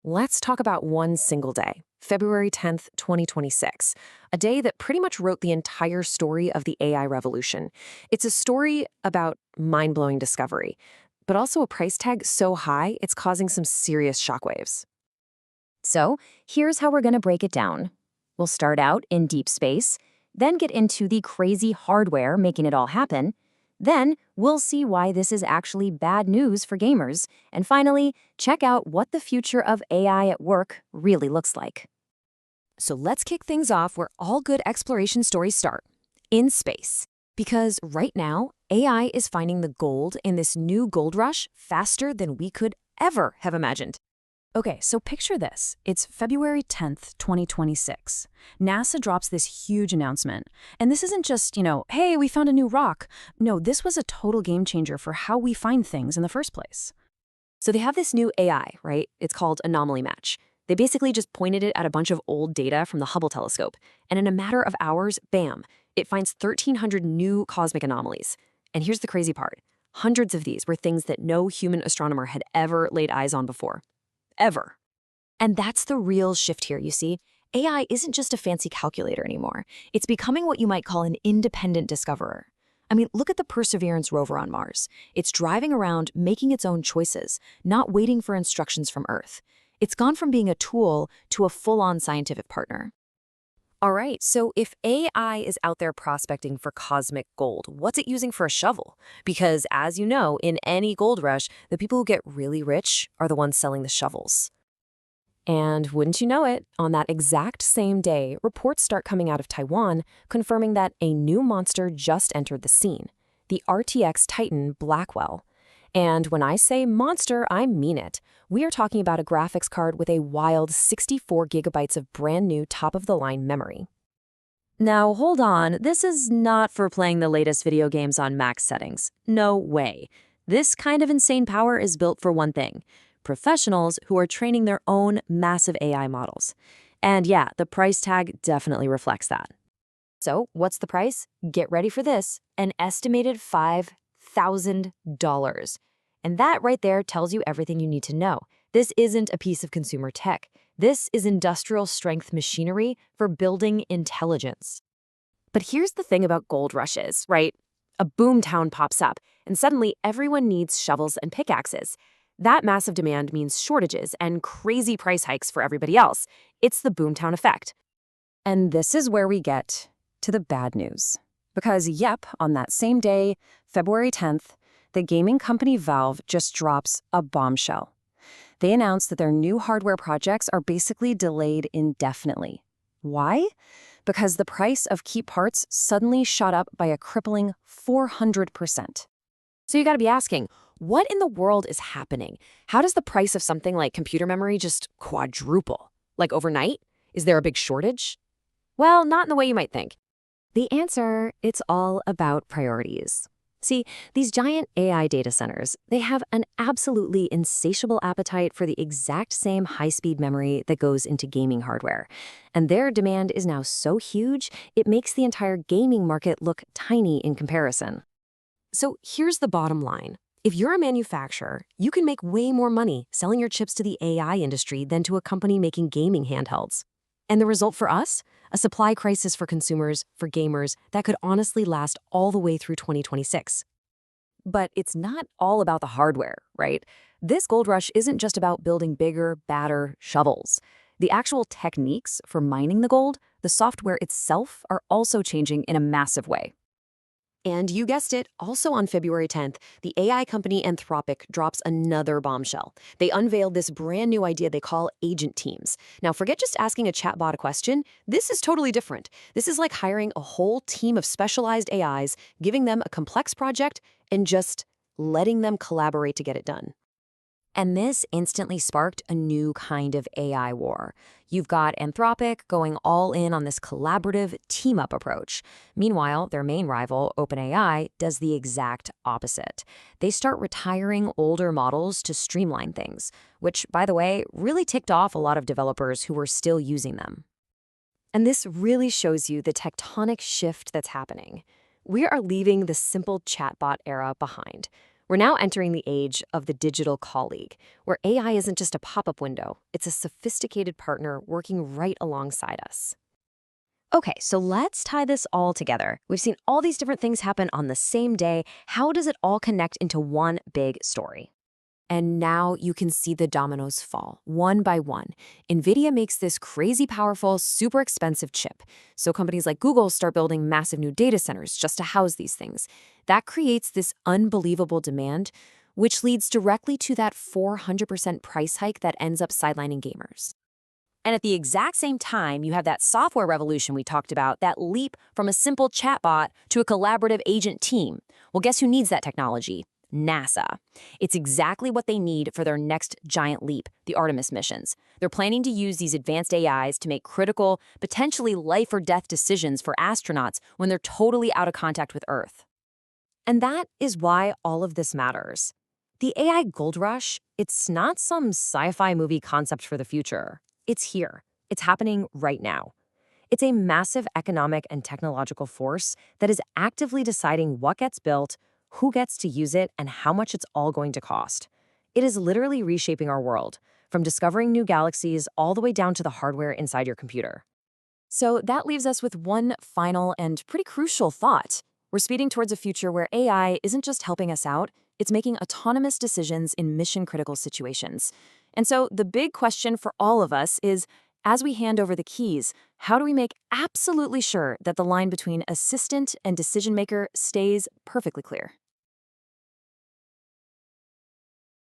Let's talk about one single day, February 10th, 2026, a day that pretty much wrote the entire story of the AI revolution. It's a story about mind-blowing discovery, but also a price tag so high it's causing some serious shockwaves. So, here's how we're going to break it down. We'll start out in deep space, then get into the crazy hardware making it all happen. Then, we'll see why this is actually bad news for gamers. And finally, check out what the future of AI at work really looks like. So let's kick things off where all good exploration stories start, in space. Because right now, AI is finding the gold in this new gold rush faster than we could ever have imagined. Okay, so picture this. It's February 10th, 2026. NASA drops this huge announcement. And this isn't just, hey, we found a new rock. No, this was a total game changer for how we find things in the first place. So they have this new AI, right? It's called Anomaly Match. They basically just pointed it at a bunch of old data from the Hubble telescope. And in a matter of hours, bam, it finds 1,300 new cosmic anomalies. And here's the crazy part. Hundreds of these were things that no human astronomer had ever laid eyes on before. Ever. And that's the real shift here, you see. AI isn't just a fancy calculator anymore. It's becoming what you might call an independent discoverer. I mean, look at the Perseverance rover on Mars. It's driving around, making its own choices, not waiting for instructions from Earth. It's gone from being a tool to a full-on scientific partner. All right, so if AI is out there prospecting for cosmic gold, what's it using for a shovel? Because as you know, in any gold rush, the people who get really rich are the ones selling the shovels. And wouldn't you know it, on that exact same day, reports start coming out of Taiwan confirming that a new monster just entered the scene, the RTX TITAN Blackwell. And when I say monster, I mean it. We are talking about a graphics card with a wild 64 gigabytes of brand new top-of-the-line memory. Now, hold on, this is not for playing the latest video games on max settings. No way. This kind of insane power is built for one thing: professionals who are training their own massive AI models. And yeah, the price tag definitely reflects that. So, what's the price? Get ready for this, an estimated $5,000. And that right there tells you everything you need to know. This isn't a piece of consumer tech. This is industrial strength machinery for building intelligence. But here's the thing about gold rushes, right? A boomtown pops up, and suddenly everyone needs shovels and pickaxes. That massive demand means shortages and crazy price hikes for everybody else. It's the boomtown effect. And this is where we get to the bad news. Because, yep, on that same day, February 10th, the gaming company Valve just drops a bombshell. They announced that their new hardware projects are basically delayed indefinitely. Why? Because the price of key parts suddenly shot up by a crippling 400%. So you gotta be asking, what in the world is happening? How does the price of something like computer memory just quadruple? Like overnight? Is there a big shortage? Well, not in the way you might think. The answer, it's all about priorities. See, these giant AI data centers, they have an absolutely insatiable appetite for the exact same high-speed memory that goes into gaming hardware. And their demand is now so huge, it makes the entire gaming market look tiny in comparison. So here's the bottom line. If you're a manufacturer, you can make way more money selling your chips to the AI industry than to a company making gaming handhelds. And the result for us? A supply crisis for consumers, for gamers, that could honestly last all the way through 2026. But it's not all about the hardware, right? This gold rush isn't just about building bigger, badder shovels. The actual techniques for mining the gold, the software itself, are also changing in a massive way. And you guessed it, also on February 10th, the AI company Anthropic drops another bombshell. They unveiled this brand new idea they call agent teams. Now, forget just asking a chatbot a question. This is totally different. This is like hiring a whole team of specialized AIs, giving them a complex project, and just letting them collaborate to get it done. And this instantly sparked a new kind of AI war. You've got Anthropic going all in on this collaborative team-up approach. Meanwhile, their main rival, OpenAI, does the exact opposite. They start retiring older models to streamline things, which, by the way, really ticked off a lot of developers who were still using them. And this really shows you the tectonic shift that's happening. We are leaving the simple chatbot era behind. We're now entering the age of the digital colleague, where AI isn't just a pop-up window, it's a sophisticated partner working right alongside us. Okay, so let's tie this all together. We've seen all these different things happen on the same day. How does it all connect into one big story? And now you can see the dominoes fall, one by one. NVIDIA makes this crazy powerful, super expensive chip. So companies like Google start building massive new data centers just to house these things. That creates this unbelievable demand, which leads directly to that 400% price hike that ends up sidelining gamers. And at the exact same time, you have that software revolution we talked about, that leap from a simple chatbot to a collaborative agent team. Well, guess who needs that technology? NASA. It's exactly what they need for their next giant leap, the Artemis missions. They're planning to use these advanced AIs to make critical, potentially life or death decisions for astronauts when they're totally out of contact with Earth. And that is why all of this matters. The AI gold rush, it's not some sci-fi movie concept for the future. It's here. It's happening right now. It's a massive economic and technological force that is actively deciding what gets built, who gets to use it, and how much it's all going to cost. It is literally reshaping our world, from discovering new galaxies all the way down to the hardware inside your computer. So that leaves us with one final and pretty crucial thought. We're speeding towards a future where AI isn't just helping us out, it's making autonomous decisions in mission-critical situations. And so the big question for all of us is, as we hand over the keys, how do we make absolutely sure that the line between assistant and decision maker stays perfectly clear?